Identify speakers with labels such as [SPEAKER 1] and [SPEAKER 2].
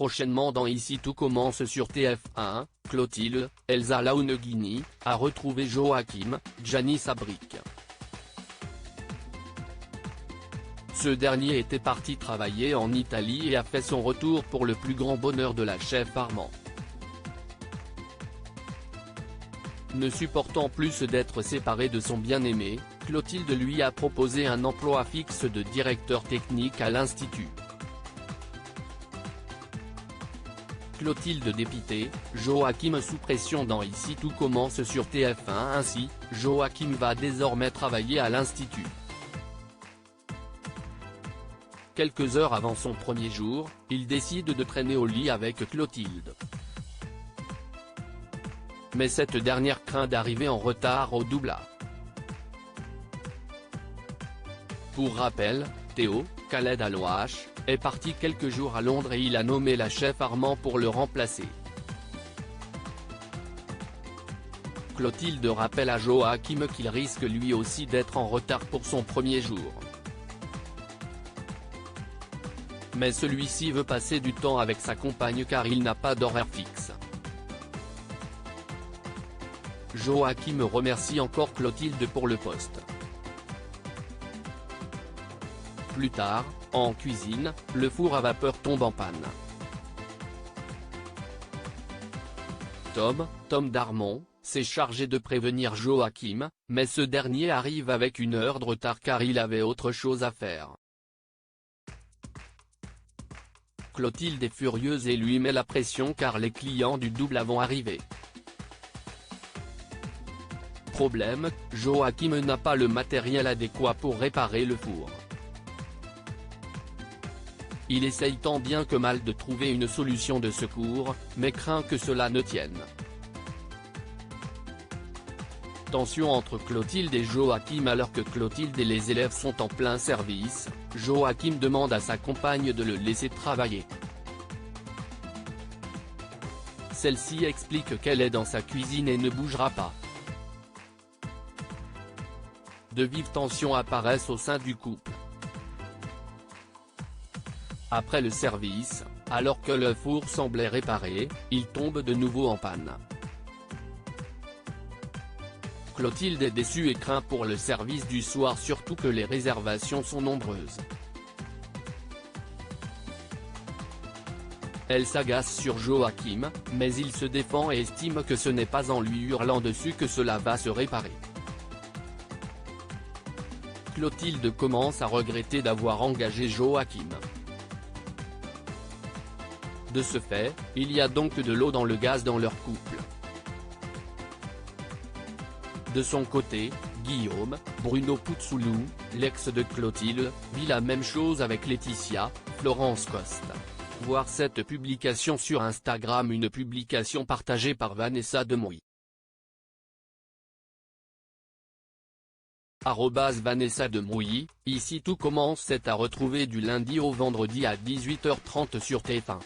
[SPEAKER 1] prochainement dans Ici tout commence sur TF1, Clotilde, Elsa Launeghini, a retrouvé Joachim, Gianni Sabric. Ce dernier était parti travailler en Italie et a fait son retour pour le plus grand bonheur de la chef Armand. Ne supportant plus d'être séparée de son bien-aimé, Clotilde lui a proposé un emploi fixe de directeur technique à l'Institut. Clotilde dépitée, Joachim sous pression dans Ici tout commence sur TF1. Ainsi, Joachim va désormais travailler à l'Institut. Quelques heures avant son premier jour, il décide de traîner au lit avec Clotilde. Mais cette dernière craint d'arriver en retard au doublage. Pour rappel, Théo, Khaled Alouache, est parti quelques jours à Londres et il a nommé la chef Armand pour le remplacer. Clotilde rappelle à Joachim qu'il risque lui aussi d'être en retard pour son premier jour. Mais celui-ci veut passer du temps avec sa compagne car il n'a pas d'horaire fixe. Joachim remercie encore Clotilde pour le poste. Plus tard, en cuisine, le four à vapeur tombe en panne. Tom Darmon, s'est chargé de prévenir Joachim, mais ce dernier arrive avec une heure de retard car il avait autre chose à faire. Clotilde est furieuse et lui met la pression car les clients du double vont arriver. Problème, Joachim n'a pas le matériel adéquat pour réparer le four. Il essaye tant bien que mal de trouver une solution de secours, mais craint que cela ne tienne. Tension entre Clotilde et Joachim. Alors que Clotilde et les élèves sont en plein service, Joachim demande à sa compagne de le laisser travailler. Celle-ci explique qu'elle est dans sa cuisine et ne bougera pas. De vives tensions apparaissent au sein du couple. Après le service, alors que le four semblait réparé, il tombe de nouveau en panne. Clotilde est déçue et craint pour le service du soir, surtout que les réservations sont nombreuses. Elle s'agace sur Joachim, mais il se défend et estime que ce n'est pas en lui hurlant dessus que cela va se réparer. Clotilde commence à regretter d'avoir engagé Joachim. De ce fait, il y a donc de l'eau dans le gaz dans leur couple. De son côté, Guillaume, Bruno Puzzolou, l'ex de Clotilde, vit la même chose avec Laetitia, Florence Coste. Voir cette publication sur Instagram. Une publication partagée par Vanessa Demouy. @Vanessa Demouy, Ici tout commence est à retrouver du lundi au vendredi à 18h30 sur TF1.